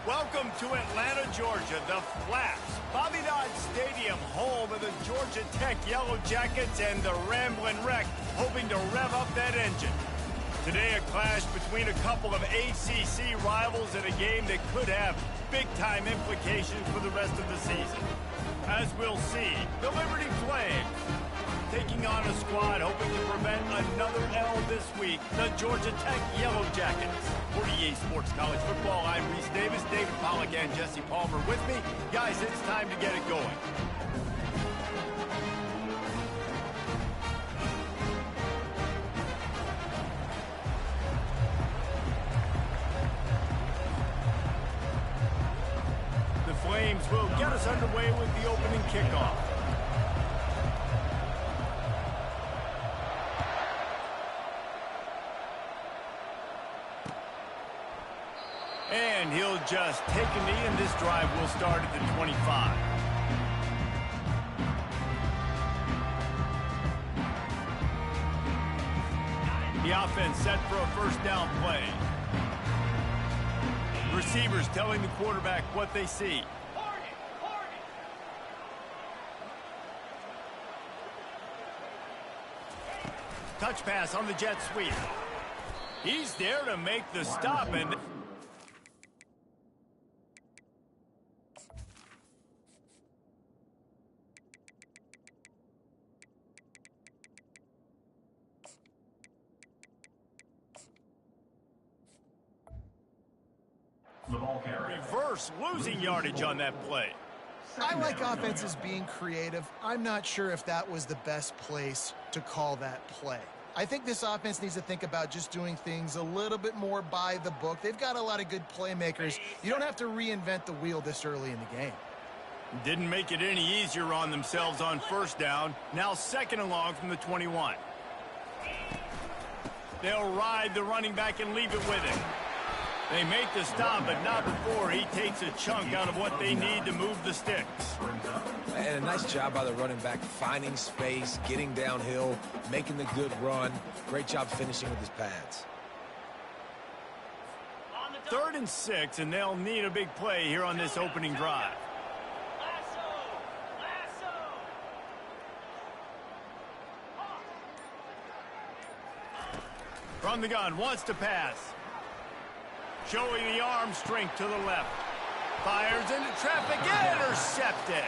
Welcome to Atlanta, Georgia, the Flaps, Bobby Dodd Stadium, home of the Georgia Tech Yellow Jackets and the Ramblin' Wreck, hoping to rev up that engine. Today, a clash between a couple of ACC rivals in a game that could have big-time implications for the rest of the season. As we'll see, the Liberty Flames taking on a squad hoping to prevent another L this week, the Georgia Tech Yellow Jackets. For EA Sports College Football, I'm Reese Davis, David Pollack, and Jesse Palmer with me. Guys, it's time to get it going. The Flames will get us underway with the opening kickoff. And he'll just take a knee, and this drive will start at the 25. The offense set for a first down play. Receivers telling the quarterback what they see. Touch pass on the jet sweep. He's there to make the stop, and reverse losing yardage on that play. I like offenses being creative. I'm not sure if that was the best place to call that play. I think this offense needs to think about just doing things a little bit more by the book. They've got a lot of good playmakers. You don't have to reinvent the wheel this early in the game. Didn't make it any easier on themselves on first down. Now second and long from the 21. They'll ride the running back and leave it with him. They make the stop, but not before he takes a chunk out of what they need to move the sticks. And a nice job by the running back, finding space, getting downhill, making the good run. Great job finishing with his pads. 3rd and 6, and they'll need a big play here on this opening drive. From the gun, wants to pass. Showing the arm strength to the left. Fires into traffic, intercepted.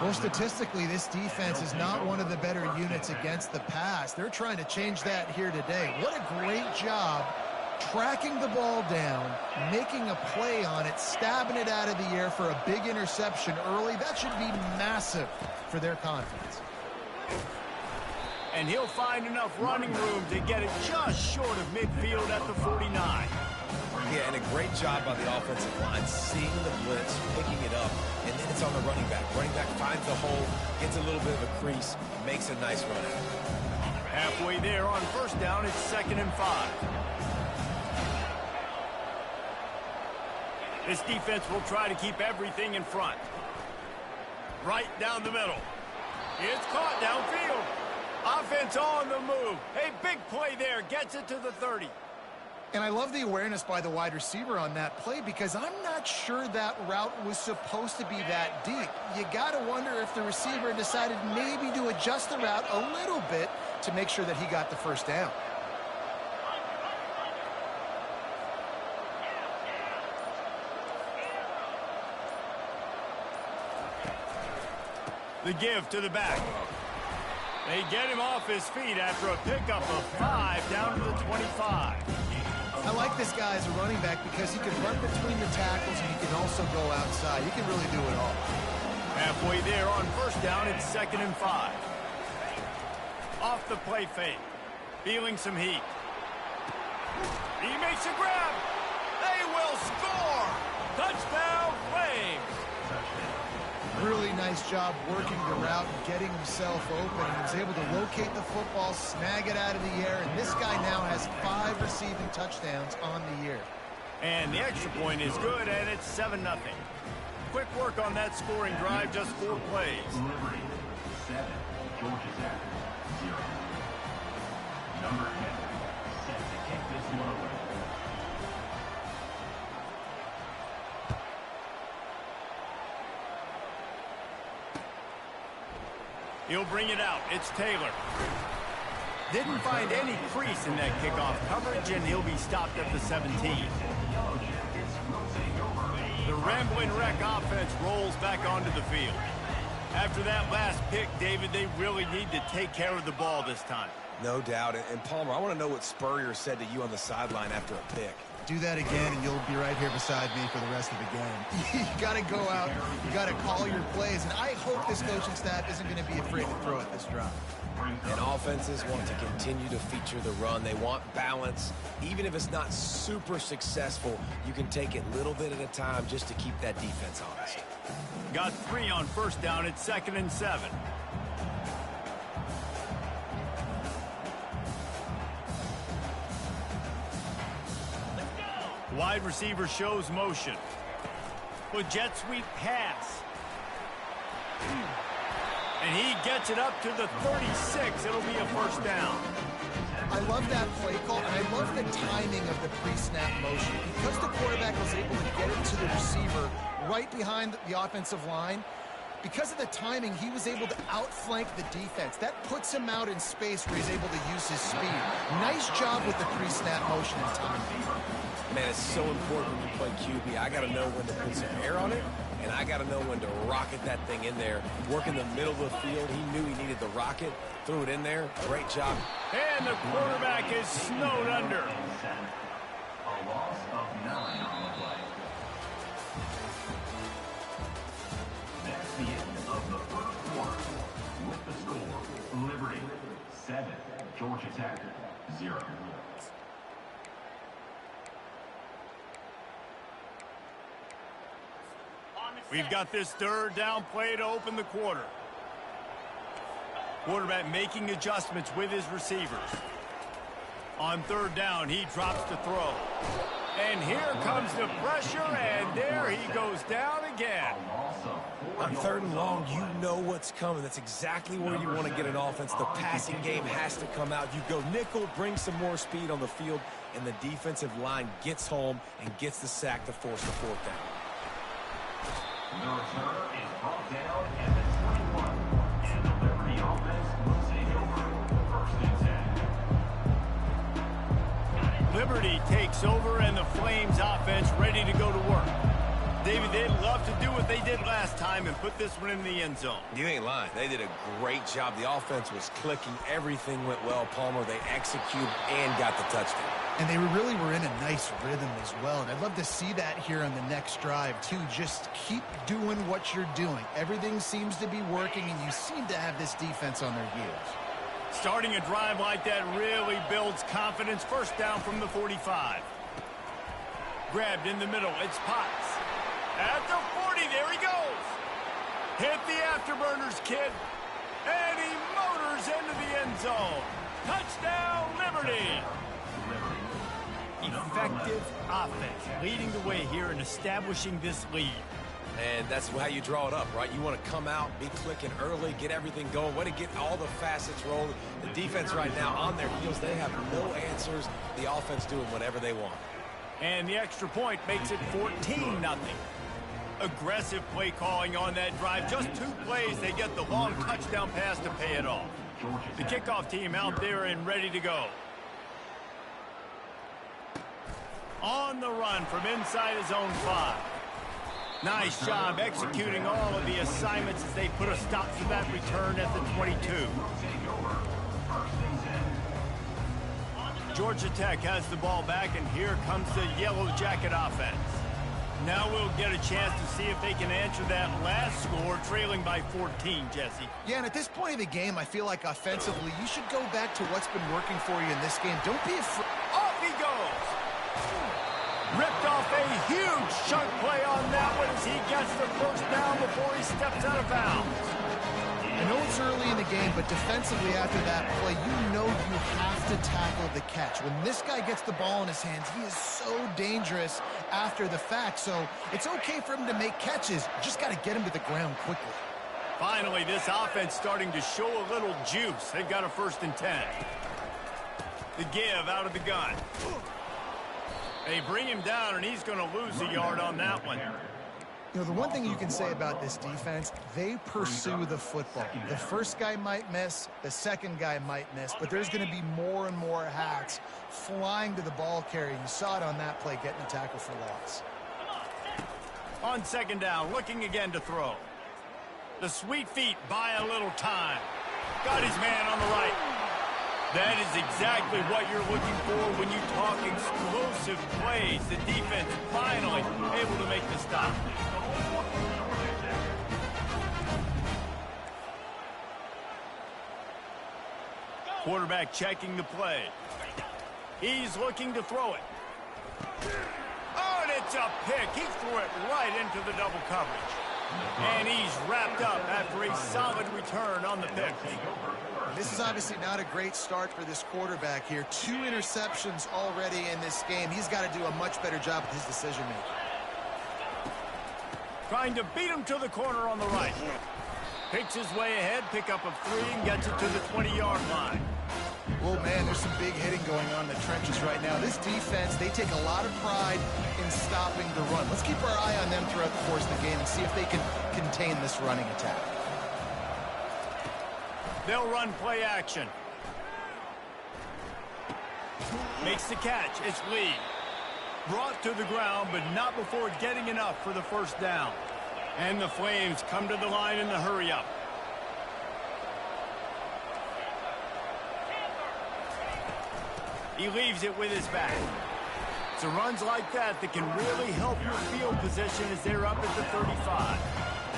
Well, statistically, this defense is not one of the better units against the pass. They're trying to change that here today. What a great job tracking the ball down, making a play on it, stabbing it out of the air for a big interception early. That should be massive for their confidence. And he'll find enough running room to get it just short of midfield at the 49. Yeah, and a great job by the offensive line, seeing the blitz, picking it up, and then it's on the running back. Running back finds the hole, gets a little bit of a crease, makes a nice run out. Halfway there on first down, it's 2nd and 5. This defense will try to keep everything in front. Right down the middle. It's caught downfield. Offense on the move. Hey, big play there. Gets it to the 30. And I love the awareness by the wide receiver on that play because I'm not sure that route was supposed to be that deep. You got to wonder if the receiver decided maybe to adjust the route a little bit to make sure that he got the first down. The give to the back. They get him off his feet after a pickup of 5 down to the 25. I like this guy as a running back because he can run between the tackles and he can also go outside. He can really do it all. Halfway there on first down, it's 2nd and 5. Off the play fake. Feeling some heat. He makes a grab. They will score. Touchdown, Flames. Really nice job working the route and getting himself open. He was able to locate the football, snag it out of the air, and this guy now has 5 receiving touchdowns on the year. And the extra point is good, and it's 7-0. Quick work on that scoring drive, just 4 plays. Liberty, 7, Georgia Tech, 0. Number 10, set to kick this one away. He'll bring it out. It's Taylor. Didn't find any crease in that kickoff coverage, and he'll be stopped at the 17. The Rambling Wreck offense rolls back onto the field. After that last pick, David, they really need to take care of the ball this time. No doubt. And Palmer, I want to know what Spurrier said to you on the sideline after a pick. Do that again, and you'll be right here beside me for the rest of the game. You got to go out. You got to call your plays, and I hope this coaching staff isn't going to be afraid to throw at this drive. And offenses want to continue to feature the run. They want balance. Even if it's not super successful, you can take it little bit at a time just to keep that defense honest. Got 3 on first down. It's 2nd and 7. Wide receiver shows motion. With jet sweep pass. And he gets it up to the 36. It'll be a first down. I love that play call, and I love the timing of the pre-snap motion. Because the quarterback was able to get it to the receiver right behind the offensive line, because of the timing, he was able to outflank the defense. That puts him out in space where he's able to use his speed. Nice job with the pre-snap motion and timing. Man, it's so important when you play QB. I got to know when to put some air on it, and I got to know when to rocket that thing in there. Work in the middle of the field. He knew he needed the rocket. Threw it in there. Great job. And the quarterback is snowed under. A loss of 9 on the play. That's the end of the first quarter. With the score, Liberty 7, Georgia Tech 0. We've got this 3rd down play to open the quarter. Quarterback making adjustments with his receivers. On 3rd down, he drops to throw. And here comes the pressure, and there he goes down again. On 3rd and long, you know what's coming. That's exactly where you want to get an offense. The passing game has to come out. You go nickel, bring some more speed on the field, and the defensive line gets home and gets the sack to force the 4th down. The return is brought down at the 21, and the Liberty offense will take over 1st and 10. Liberty takes over, and the Flames offense ready to go to work. David, they'd love to do what they did last time and put this one in the end zone. You ain't lying. They did a great job. The offense was clicking. Everything went well, Palmer. They executed and got the touchdown. And they really were in a nice rhythm as well. And I'd love to see that here on the next drive, too. Just keep doing what you're doing. Everything seems to be working, and you seem to have this defense on their heels. Starting a drive like that really builds confidence. 1st down from the 45. Grabbed in the middle. It's Potts. At the 40, there he goes. Hit the afterburners, kid. And he motors into the end zone. Touchdown, Liberty. Effective offense, leading the way here and establishing this lead. And that's how you draw it up, right? You want to come out, be clicking early, get everything going, way to get all the facets rolling. The defense right now on their heels, they have no answers. The offense doing whatever they want. And the extra point makes it 14-0. Aggressive play calling on that drive. Just 2 plays, they get the long touchdown pass to pay it off. The kickoff team out there and ready to go. On the run from inside his own 5. Nice job executing all of the assignments as they put a stop to that return at the 22. Georgia Tech has the ball back, and here comes the Yellow Jacket offense. Now we'll get a chance to see if they can answer that last score, trailing by 14, Jesse. Yeah, and at this point of the game, I feel like offensively, you should go back to what's been working for you in this game. Don't be afraid. Off he goes! Ripped off a huge chunk play on that one as he gets the 1st down before he steps out of bounds. I know it's early in the game, but defensively after that play, you know you have to tackle the catch. When this guy gets the ball in his hands, he is so dangerous after the fact. So it's okay for him to make catches. You just got to get him to the ground quickly. Finally, this offense starting to show a little juice. They've got a 1st and 10. The give out of the gun. They bring him down, and he's going to lose a yard on that one. You know, the one thing you can say about this defense, they pursue the football. The first guy might miss, the second guy might miss, but there's going to be more and more hats flying to the ball carrier. You saw it on that play, getting a tackle for loss. On second down, looking again to throw. The sweet feet buy a little time. Got his man on the right. That is exactly what you're looking for when you talk explosive plays. The defense finally able to make the stop. Quarterback checking the play. He's looking to throw it. Oh, and it's a pick. He threw it right into the double coverage. And he's wrapped up after a solid return on the pick. This is obviously not a great start for this quarterback here. 2 interceptions already in this game. He's got to do a much better job with his decision-making. Trying to beat him to the corner on the right. Picks his way ahead, pick up of 3, and gets it to the 20-yard line. Oh, man, there's some big hitting going on in the trenches right now. This defense, they take a lot of pride in stopping the run. Let's keep our eye on them throughout the course of the game and see if they can contain this running attack. They'll run play action. Makes the catch. It's Lee. Brought to the ground, but not before getting enough for the first down. And the Flames come to the line in the hurry-up. He leaves it with his back. So runs like that can really help your field position as they're up at the 35.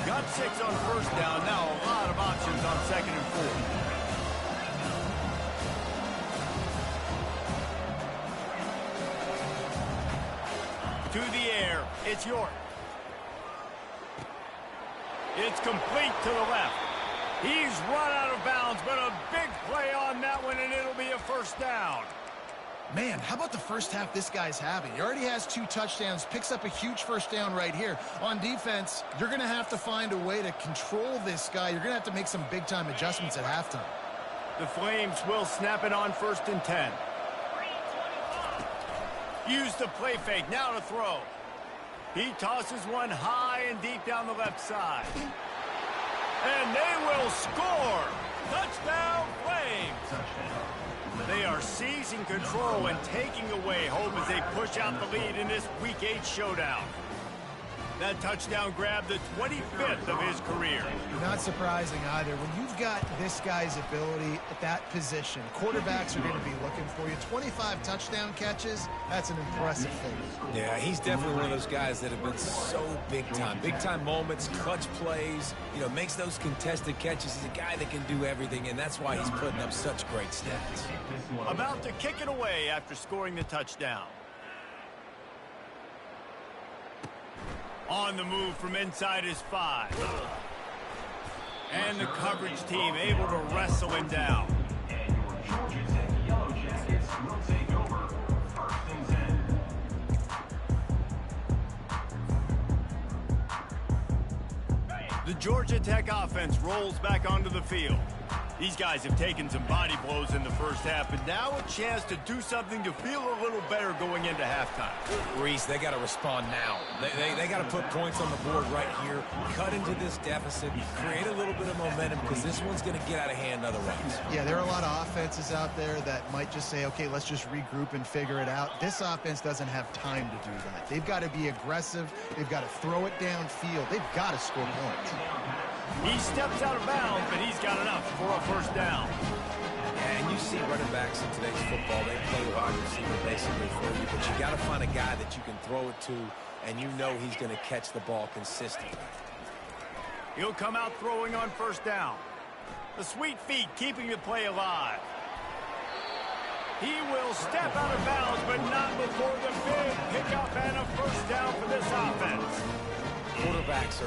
Got 6 on first down. Now a lot of options on 2nd and 4. To the air. It's York. It's complete to the left. He's run out of bounds, but a big play on that one, and it'll be a first down. Man, how about the first half this guy's having? He already has 2 touchdowns, picks up a huge first down right here. On defense, you're going to have to find a way to control this guy. You're going to have to make some big-time adjustments at halftime. The Flames will snap it on 1st and 10. Use the play fake, now to throw. He tosses one high and deep down the left side. And they will score! Touchdown, Flames! They are seizing control and taking away hope as they push out the lead in this Week 8 showdown. That touchdown grabbed the 25th of his career. Not surprising either. When you've got this guy's ability at that position, quarterbacks are going to be looking for you. 25 touchdown catches, that's an impressive thing. Yeah, he's definitely one of those guys that have been so big time. Big time moments, clutch plays, you know, makes those contested catches. He's a guy that can do everything, and that's why he's putting up such great stats. About to kick it away after scoring the touchdown. On the move from inside his 5. And the coverage team able to wrestle him down. And your Georgia Tech Yellow Jackets will take over 1st and 10. The Georgia Tech offense rolls back onto the field. These guys have taken some body blows in the first half, but now a chance to do something to feel a little better going into halftime. Reese, they got to respond now. They got to put points on the board right here, cut into this deficit, create a little bit of momentum, because this one's going to get out of hand otherwise. Yeah, there are a lot of offenses out there that might just say, okay, let's just regroup and figure it out. This offense doesn't have time to do that. They've got to be aggressive. They've got to throw it downfield. They've got to score points. He steps out of bounds, but he's got enough for a first down. And you see running backs in today's football, they play wide receiver basically for you, but you got to find a guy that you can throw it to, and you know he's going to catch the ball consistently. He'll come out throwing on first down. The sweet feet keeping the play alive. He will step out of bounds, but not before the big pickup and a first down for this offense. Quarterbacks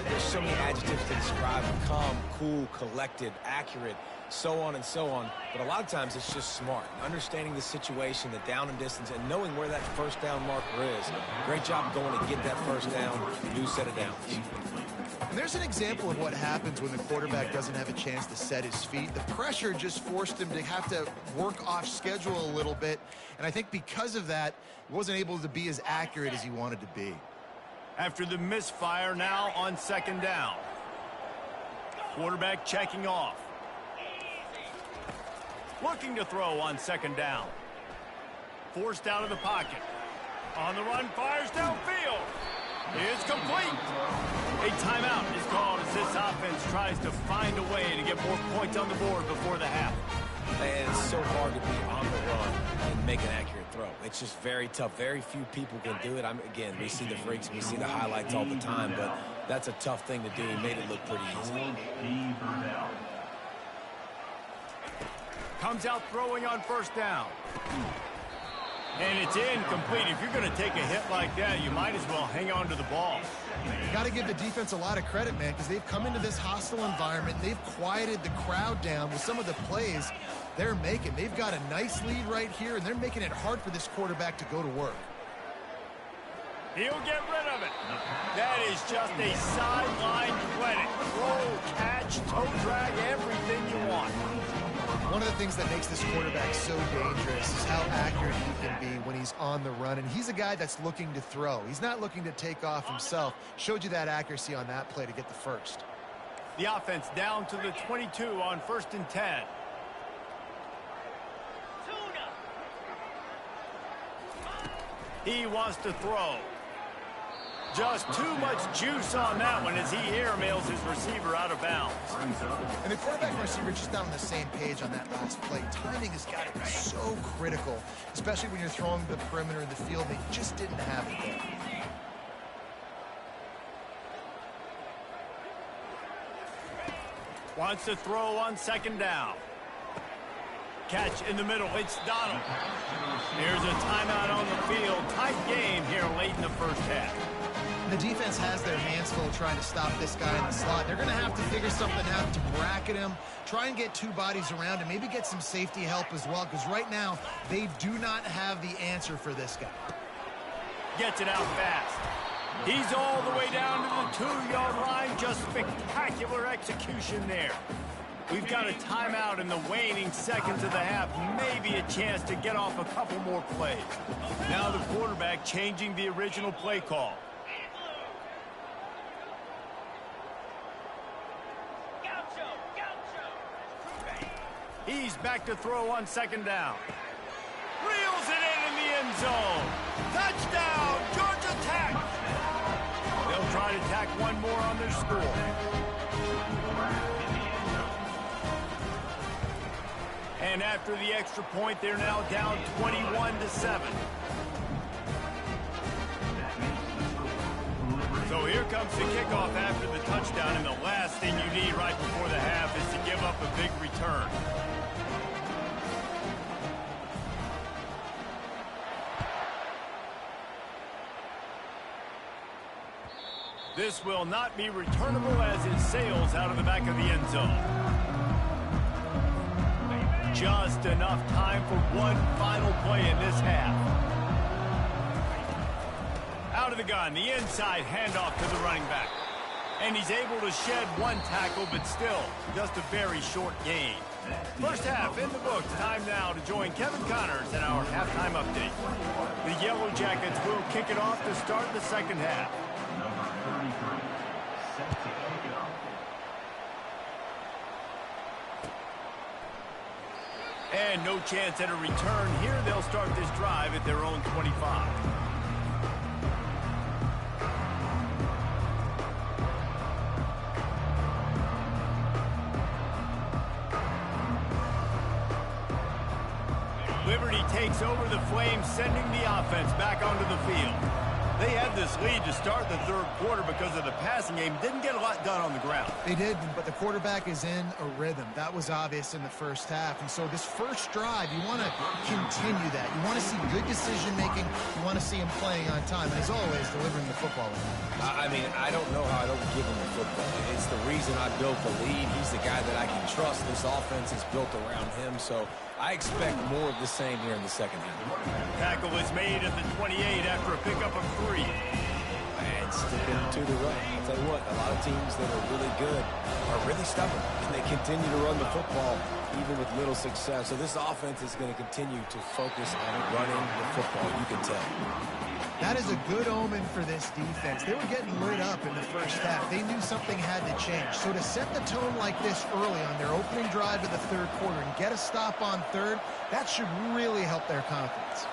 there's so many adjectives to describe them: calm, cool, collected, accurate, so on and so on. But a lot of times it's just smart, understanding the situation, the down and distance, and knowing where that first down marker is. Great job going to get that first down, new set of downs. And there's an example of what happens when the quarterback doesn't have a chance to set his feet. The pressure just forced him to have to work off schedule a little bit, and I think because of that, he wasn't able to be as accurate as he wanted to be. After the misfire, now on second down. Quarterback checking off. Looking to throw on second down. Forced out of the pocket. On the run, fires downfield. It's complete. A timeout is called as this offense tries to find a way to get more points on the board before the half. And it's so hard to be on the run and make an accurate throw. It's just very tough. Very few people can do it. Again, we see the freaks, we see the highlights all the time, but that's a tough thing to do. He made it look pretty easy. Comes out throwing on first down. And it's incomplete. If you're going to take a hit like that, you might as well hang on to the ball. You got to give the defense a lot of credit, man, because they've come into this hostile environment. They've quieted the crowd down with some of the plays they're making. They've got a nice lead right here, and they're making it hard for this quarterback to go to work. He'll get rid of it. That is just a sideline credit. Throw, catch, toe drag, everything you want. One of the things that makes this quarterback so dangerous is how accurate he can be when he's on the run. And he's a guy that's looking to throw. He's not looking to take off himself. Showed you that accuracy on that play to get the first. The offense down to the 22 on 1st and 10. He wants to throw. Just too much juice on that one as he airmails his receiver out of bounds. And the quarterback and receiver just not on the same page on that last play. Timing has got to be so critical, especially when you're throwing the perimeter of the field. They just didn't have it there. Wants to throw on second down. Catch in the middle. It's Donald. Here's a timeout on the field. Tight game here late in the first half. The defense has their hands full trying to stop this guy in the slot. They're going to have to figure something out to bracket him, try and get two bodies around him, maybe get some safety help as well, because right now they do not have the answer for this guy. Gets it out fast. He's all the way down to the 2-yard line. Just spectacular execution there. We've got a timeout in the waning seconds of the half. Maybe a chance to get off a couple more plays. Now the quarterback changing the original play call. He's back to throw on second down. Reels it in the end zone. Touchdown, Georgia Tech. They'll try to tack one more on their score. And after the extra point, they're now down 21-7. So here comes the kickoff after the touchdown, and the last thing you need right before the half is to give up a big return. This will not be returnable as it sails out of the back of the end zone. Just enough time for one final play in this half. Out of the gun, the inside handoff to the running back. And he's able to shed one tackle, but still, just a very short gain. First half in the books. Time now to join Kevin Connors in our halftime update. The Yellow Jackets will kick it off to start the second half. Number 33, set to kick it off. And no chance at a return here. They'll start this drive at their own 25. Liberty takes over the Flames, sending the offense back onto the field. They had this lead to start the third quarter because of the passing game. Didn't get a lot done on the ground. They did, but the quarterback is in a rhythm. That was obvious in the first half. And so this first drive, you want to continue that. You want to see good decision-making. You want to see him playing on time. And as always, delivering the football. I mean, I don't know how I don't give him the football. It's the reason I built the lead. He's the guy that I can trust. This offense is built around him. So I expect more of the same here in the second half. Tackle is made at the 28 after a pickup of 3. And sticking to the run. I'll tell you what, a lot of teams that are really good are really stubborn. And they continue to run the football even with little success. So this offense is going to continue to focus on running the football. You can tell. That is a good omen for this defense. They were getting lit up in the first half. They knew something had to change. So to set the tone like this early on their opening drive of the third quarter and get a stop on third, that should really help their confidence.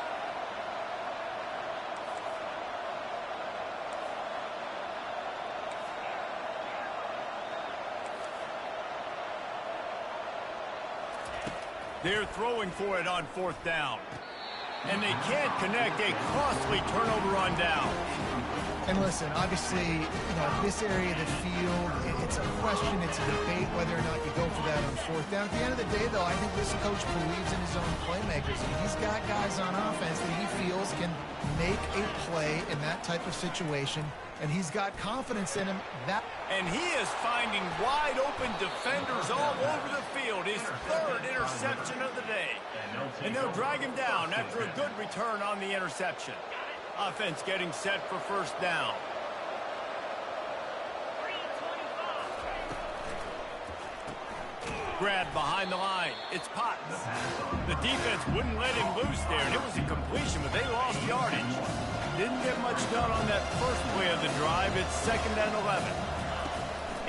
They're throwing for it on fourth down. And they can't connect a costly turnover on down. And listen, obviously, this area of the field, it's a question, it's a debate whether or not you go for that on fourth down. At the end of the day, though, I think this coach believes in his own playmakers. And he's got guys on offense that he feels can make a play in that type of situation. And he's got confidence in him. And he is finding wide open defenders all over the field. His third interception of the day. And they'll drag him down after a good return on the interception. Offense getting set for first down. Grab behind the line. It's Potts. The defense wouldn't let him loose there, and it was a completion, but they lost yardage. Didn't get much done on that first play of the drive. It's 2nd and 11.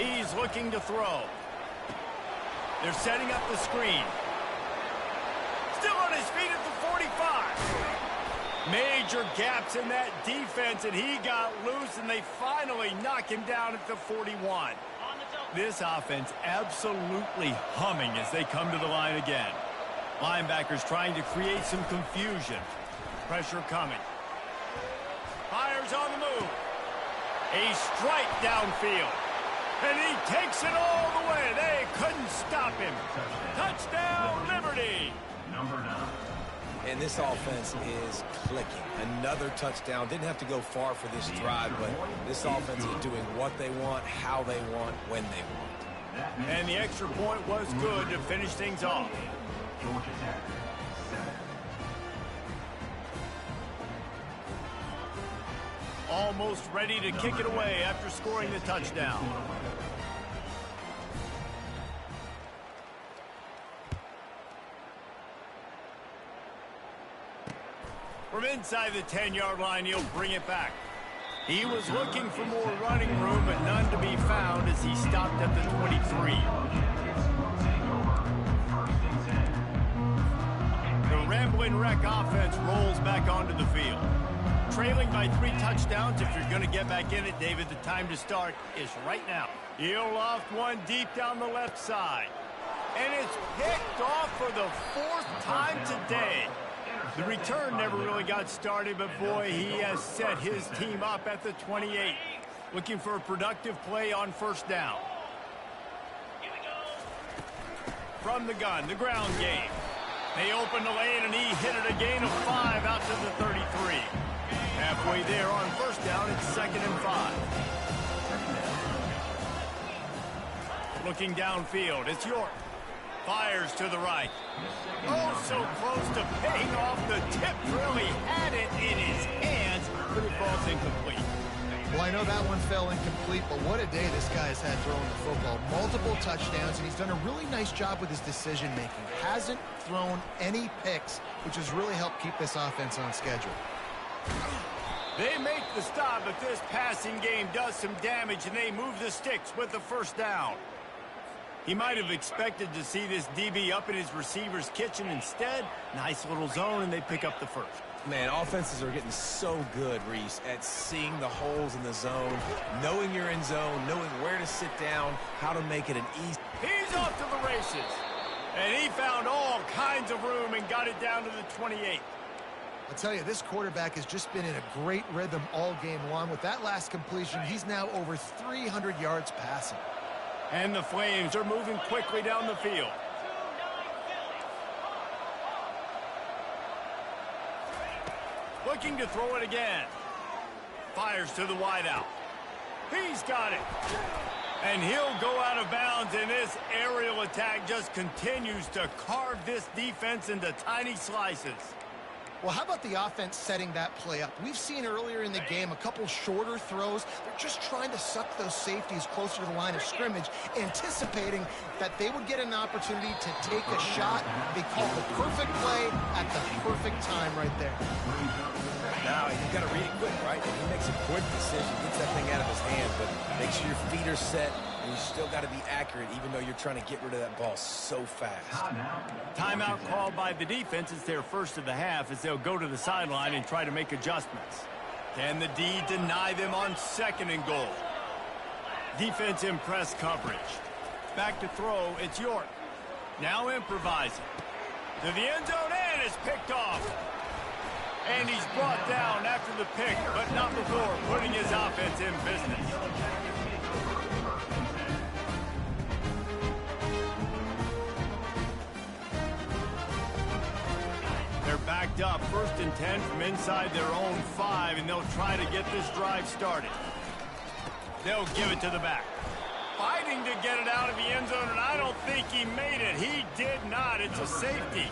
He's looking to throw. They're setting up the screen. Still on his feet at the 45. Major gaps in that defense, and he got loose, and they finally knock him down at the 41. This offense absolutely humming as they come to the line again. Linebackers trying to create some confusion. Pressure coming. Fires on the move. A strike downfield. And he takes it all the way. They couldn't stop him. Touchdown, Liberty. Number 9. And this offense is clicking. Another touchdown. Didn't have to go far for this drive, but this offense is doing what they want, how they want, when they want. And the extra point was good to finish things off. Georgia Tech, 7. Almost ready to kick it away after scoring the touchdown. From inside the 10-yard line, he'll bring it back. He was looking for more running room, but none to be found as he stopped at the 23. The Rambling Wreck offense rolls back onto the field. Trailing by 3 touchdowns. If you're going to get back in it, David, the time to start is right now. He'll loft one deep down the left side. And it's picked off for the 4th time today. The return never really got started, but boy, he has set his team up at the 28. Looking for a productive play on first down. From the gun, the ground game. They open the lane, and he hit it a gain of 5 out to the 33. Halfway there on first down, it's 2nd and 5. Looking downfield, it's York. Fires to the right. Oh, so close to paying off the tip. Really had it in his hands, but it falls incomplete. Well, I know that one fell incomplete, but what a day this guy has had throwing the football. Multiple touchdowns, and he's done a really nice job with his decision-making. Hasn't thrown any picks, which has really helped keep this offense on schedule. They make the stop, but this passing game does some damage, and they move the sticks with the first down. He might have expected to see this DB up in his receiver's kitchen. Instead, nice little zone, and they pick up the first. Man, offenses are getting so good, Reese, at seeing the holes in the zone, knowing you're in zone, knowing where to sit down, how to make it an easy. He's off to the races. And he found all kinds of room and got it down to the 28. I'll tell you, this quarterback has just been in a great rhythm all game long. With that last completion, he's now over 300 yards passing. And the Flames are moving quickly down the field. Looking to throw it again. Fires to the wideout. He's got it. And he'll go out of bounds, and this aerial attack just continues to carve this defense into tiny slices. Well, how about the offense setting that play up? We've seen earlier in the game a couple shorter throws. They're just trying to suck those safeties closer to the line of scrimmage, anticipating that they would get an opportunity to take a shot. They called the perfect play at the perfect time right there. Now, you got to read it quick, right? And he makes a quick decision, gets that thing out of his hand, but make sure your feet are set, and you still got to be accurate, even though you're trying to get rid of that ball so fast. Timeout called by the defense. It's their first of the half as they'll go to the sideline and try to make adjustments. Can the D deny them on 2nd and goal? Defense in press coverage. Back to throw, it's York. Now improvising. To the end zone, and it's picked off. And he's brought down after the pick, but not before putting his offense in business. They're backed up, 1st and 10 from inside their own 5, and they'll try to get this drive started. They'll give it to the back. Fighting to get it out of the end zone, and I don't think he made it. He did not. It's a safety.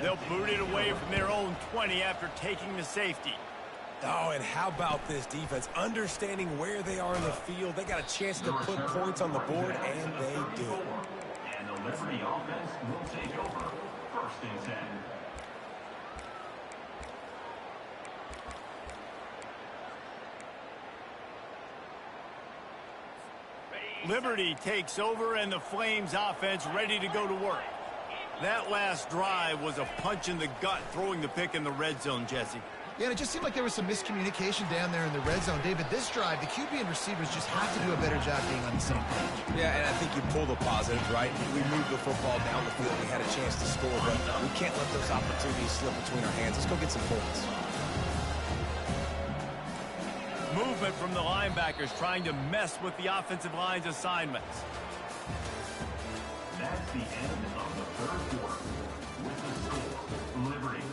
They'll boot it away from their own 20 after taking the safety. Oh, and how about this defense? Understanding where they are in the field. They got a chance to put points on the board, and they do. And the Liberty offense will take over. 1st and 10. Liberty takes over, and the Flames offense ready to go to work. That last drive was a punch in the gut, throwing the pick in the red zone, Jesse. Yeah, and it just seemed like there was some miscommunication down there in the red zone. David, this drive, the QB and receivers just have to do a better job being on the same page. Yeah, and I think you pull the positives, right? We moved the football down the field. We had a chance to score, but we can't let those opportunities slip between our hands. Let's go get some points. Movement from the linebackers trying to mess with the offensive line's assignments. That's the end of the 3rd quarter. With the score, Liberty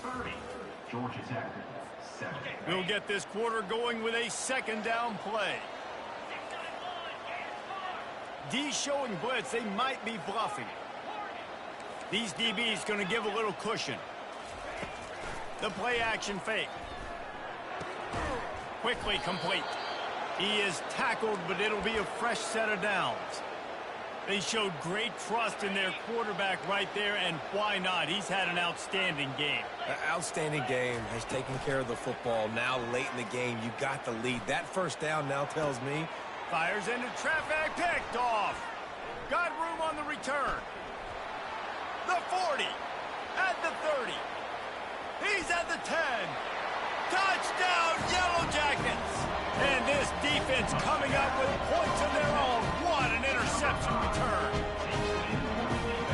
30, Georgia Tech 7. We'll get this quarter going with a 2nd down play. D showing blitz. They might be bluffing. These DBs going to give a little cushion. The play action fake. Quickly complete. He is tackled, but it'll be a fresh set of downs. They showed great trust in their quarterback right there, and why not? He's had an outstanding game. An outstanding game, has taken care of the football. Now late in the game, you got the lead. That 1st down now tells me. Fires into traffic, picked off. Got room on the return. The 40, at the 30. He's at the 10. Touchdown, Yellow Jackets! And this defense coming up with points of their own. What an interception return.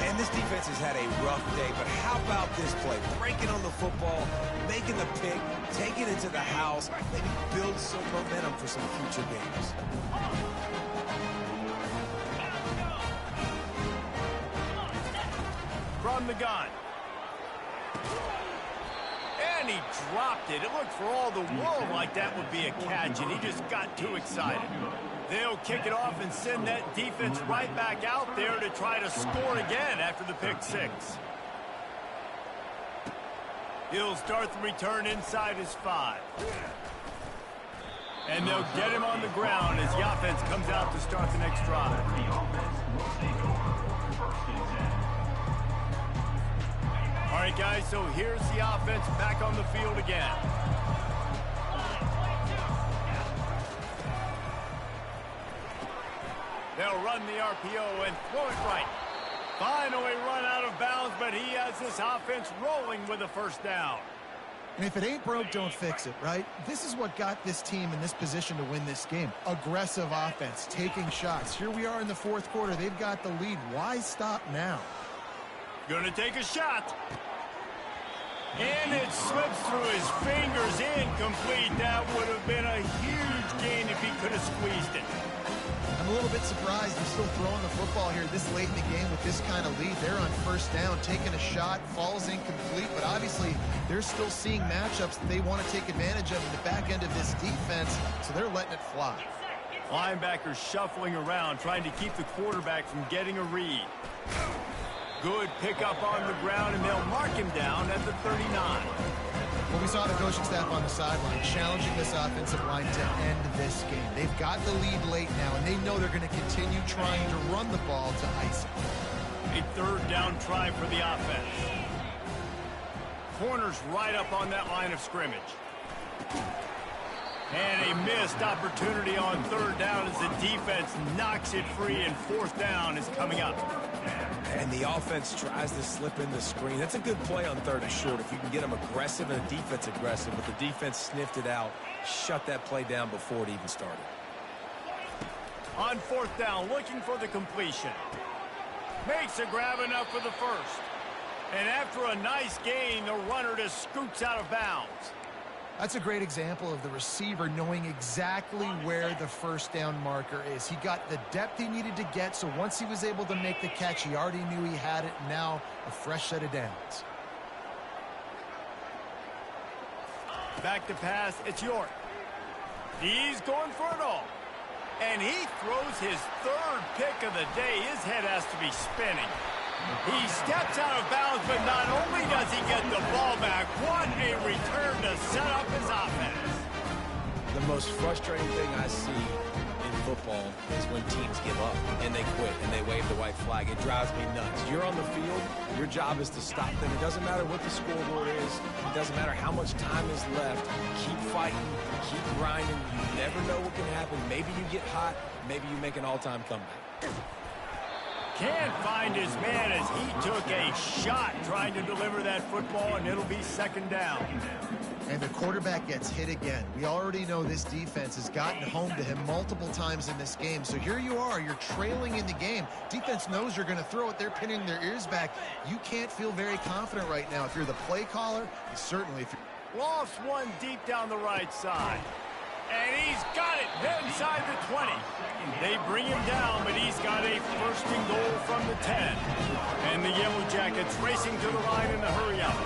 And this defense has had a rough day, but how about this play? Breaking on the football, making the pick, taking it to the house, maybe build some momentum for some future games. From the gun. And he dropped it. It looked for all the world like that would be a catch, and he just got too excited. They'll kick it off and send that defense right back out there to try to score again after the pick 6. He'll start the return inside his 5. And they'll get him on the ground as the offense comes out to start the next drive. The offense will take over. 1st and 10. All right, guys, so here's the offense back on the field again. They'll run the RPO and throw it right. Finally run out of bounds, but he has this offense rolling with a 1st down. And if it ain't broke, don't fix it, right? This is what got this team in this position to win this game. Aggressive offense, taking shots. Here we are in the 4th quarter. They've got the lead. Why stop now? Gonna take a shot. And it slips through his fingers, incomplete. That would have been a huge gain if he could have squeezed it. I'm a little bit surprised they're still throwing the football here this late in the game with this kind of lead. They're on 1st down, taking a shot, falls incomplete, but obviously they're still seeing matchups that they want to take advantage of in the back end of this defense, so they're letting it fly. Linebackers shuffling around, trying to keep the quarterback from getting a read. Good pickup on the ground, and they'll mark him down at the 39. Well, we saw the coaching staff on the sideline challenging this offensive line to end this game. They've got the lead late now, and they know they're going to continue trying to run the ball to ice it. A 3rd down try for the offense. Corners right up on that line of scrimmage. And a missed opportunity on third down as the defense knocks it free, and fourth down is coming up. And the offense tries to slip in the screen. That's a good play on third and short if you can get them aggressive and the defense aggressive, but the defense sniffed it out, shut that play down before it even started. On fourth down, looking for the completion. Makes a grab enough for the first. And after a nice gain, the runner just scoots out of bounds. That's a great example of the receiver knowing exactly where the first down marker is. He got the depth he needed to get, so once he was able to make the catch, he already knew he had it. Now a fresh set of downs. Back to pass, it's York. He's going for it all. And he throws his third pick of the day. His head has to be spinning. He steps out of bounds, but not only does he get the ball back, what a return to set up his offense. The most frustrating thing I see in football is when teams give up and they quit and they wave the white flag. It drives me nuts. You're on the field. Your job is to stop them. It doesn't matter what the scoreboard is. It doesn't matter how much time is left. Keep fighting. Keep grinding. You never know what can happen. Maybe you get hot. Maybe you make an all-time comeback. Can't find his man as he took a shot trying to deliver that football, and it'll be second down. And the quarterback gets hit again. We already know this defense has gotten home to him multiple times in this game. So here you are, you're trailing in the game. Defense knows you're going to throw it. They're pinning their ears back. You can't feel very confident right now if you're the play caller, and certainly if you're... Lost one deep down the right side. And he's got it inside the 20. They bring him down, but he's got a first and goal from the 10. And the Yellow Jackets racing to the line in the hurry up.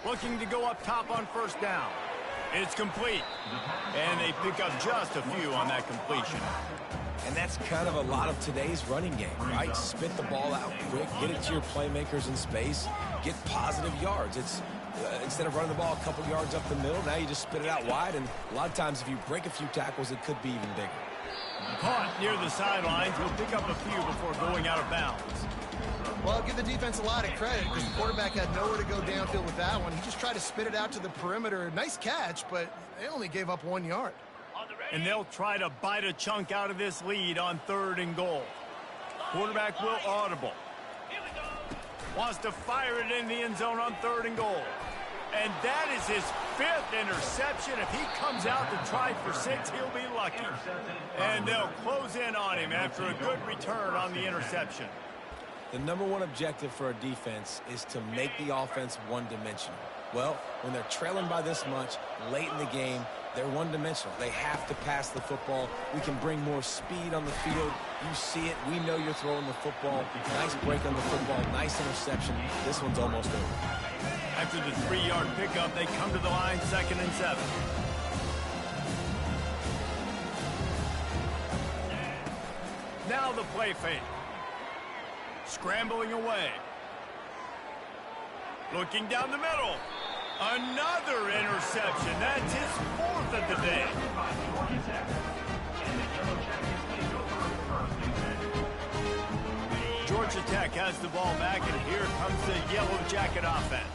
Looking to go up top on first down. It's complete. And they pick up just a few on that completion. And that's kind of a lot of today's running game, right? Spit the ball out quick, get it to your playmakers in space, get positive yards. It's instead of running the ball a couple yards up the middle, now you just spit it out wide, and a lot of times if you break a few tackles, it could be even bigger. Caught near the sidelines. He'll pick up a few before going out of bounds. Well, I'll give the defense a lot of credit because the quarterback had nowhere to go downfield with that one. He just tried to spit it out to the perimeter. Nice catch, but they only gave up 1 yard. And they'll try to bite a chunk out of this lead on third and goal. Quarterback will audible. Wants to fire it in the end zone on third and goal. And that is his 5th interception. If he comes out to try for 6, he'll be lucky. And they'll close in on him after a good return on the interception. The number one objective for a defense is to make the offense one-dimensional. Well, when they're trailing by this much late in the game, they're one-dimensional. They have to pass the football. We can bring more speed on the field. You see it. We know you're throwing the football. Nice break on the football. Nice interception. This one's almost over. After the 3-yard pickup, they come to the line, 2nd and 7. Now the play fake. Scrambling away. Looking down the middle. Another interception. That's his 4th of the day. Georgia Tech has the ball back, and here comes the Yellow Jacket offense.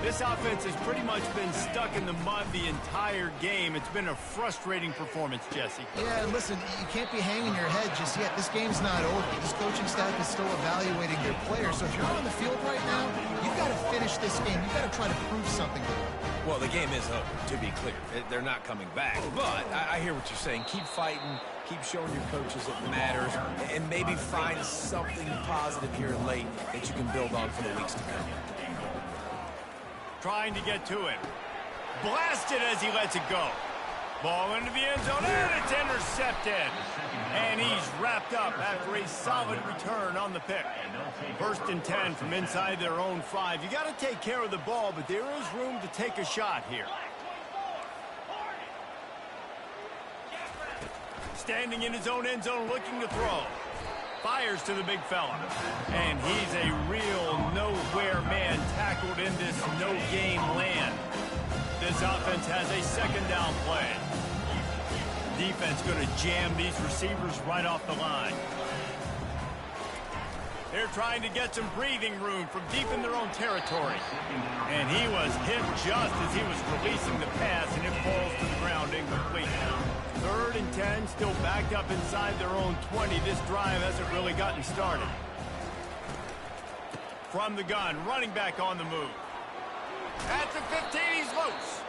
This offense has pretty much been stuck in the mud the entire game. It's been a frustrating performance, Jesse. Yeah, and listen, you can't be hanging your head just yet. This game's not over. This coaching staff is still evaluating their players. So if you're on the field right now, you've got to finish this game. You've got to try to prove something to them. Well, the game is over, to be clear. They're not coming back. But I hear what you're saying. Keep fighting. Keep showing your coaches it matters. And maybe find something positive here late that you can build on for the weeks to come. Trying to get to it. Blasted as he lets it go. Ball into the end zone, and it's intercepted. And he's wrapped up after a solid return on the pick. 1st and 10 from inside their own 5. You got to take care of the ball, but there is room to take a shot here. Standing in his own end zone, looking to throw. Fires to the big fella. And he's a real nowhere man tackled in this no-game land. This offense has a 2nd down play. Defense going to jam these receivers right off the line. They're trying to get some breathing room from deep in their own territory. And he was hit just as he was releasing the pass, and it falls to the ground incomplete. 3rd and 10, still backed up inside their own 20. This drive hasn't really gotten started. From the gun, running back on the move. At the 15, he's loose.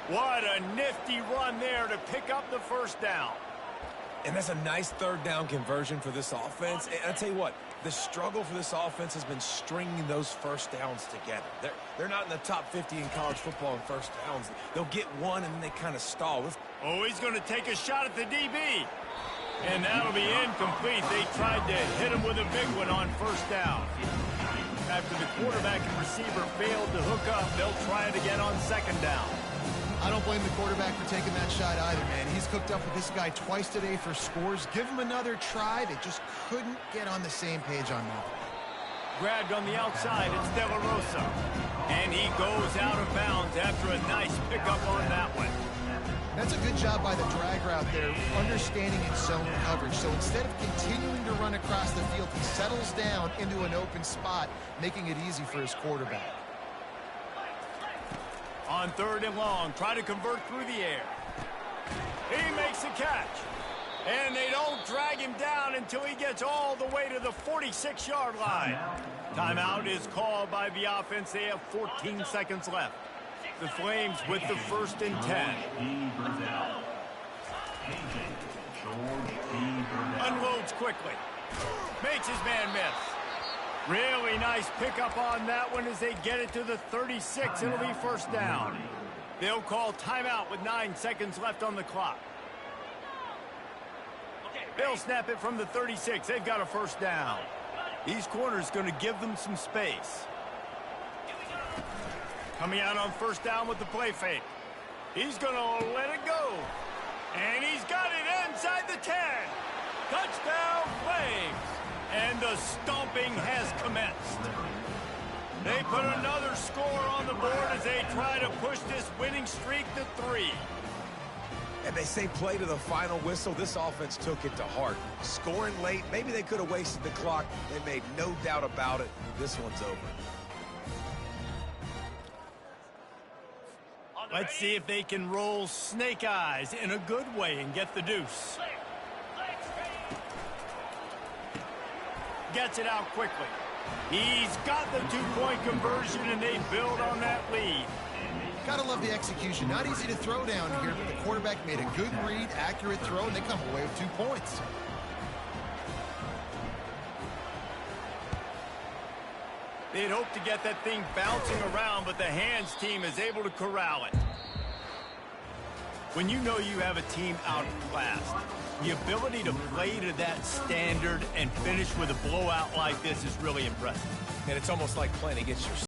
What a nifty run there to pick up the first down. And that's a nice 3rd down conversion for this offense. And I'll tell you what, the struggle for this offense has been stringing those first downs together. They're not in the top 50 in college football in first downs. They'll get one and then they kind of stall. Oh, he's going to take a shot at the DB. And that'll be incomplete. They tried to hit him with a big one on first down. After the quarterback and receiver failed to hook up, they'll try it again on 2nd down. I don't blame the quarterback for taking that shot either, man. He's cooked up with this guy twice today for scores. Give him another try. They just couldn't get on the same page on that. Grabbed on the outside, it's De La Rosa. And he goes out of bounds after a nice pickup on that one. That's a good job by the drag route there, understanding its zone coverage. So instead of continuing to run across the field, he settles down into an open spot, making it easy for his quarterback. On 3rd and long, try to convert through the air. He makes the catch. And they don't drag him down until he gets all the way to the 46-yard line. Timeout is called by the offense. They have 14 seconds left. The Flames with the 1st and 10. Unloads quickly. Makes his man miss. Really nice pickup on that one as they get it to the 36. It'll be 1st down. They'll call timeout with 9 seconds left on the clock. They'll snap it from the 36. They've got a 1st down. These corners going to give them some space. Coming out on 1st down with the play fake. He's going to let it go. And he's got it inside the 10. Touchdown, Flames. And the stomping has commenced. They put another score on the board as they try to push this winning streak to 3. And they say play to the final whistle. This offense took it to heart. Scoring late, maybe they could have wasted the clock. They made no doubt about it. This one's over. Let's see if they can roll snake eyes in a good way and get the deuce. Gets it out quickly. He's got the 2-point conversion, and they build on that lead. Gotta love the execution. Not easy to throw down here, but the quarterback made a good read, accurate throw, and they come away with 2 points. They'd hope to get that thing bouncing around, but the hands team is able to corral it. When you know you have a team outclassed, the ability to play to that standard and finish with a blowout like this is really impressive. And it's almost like playing against your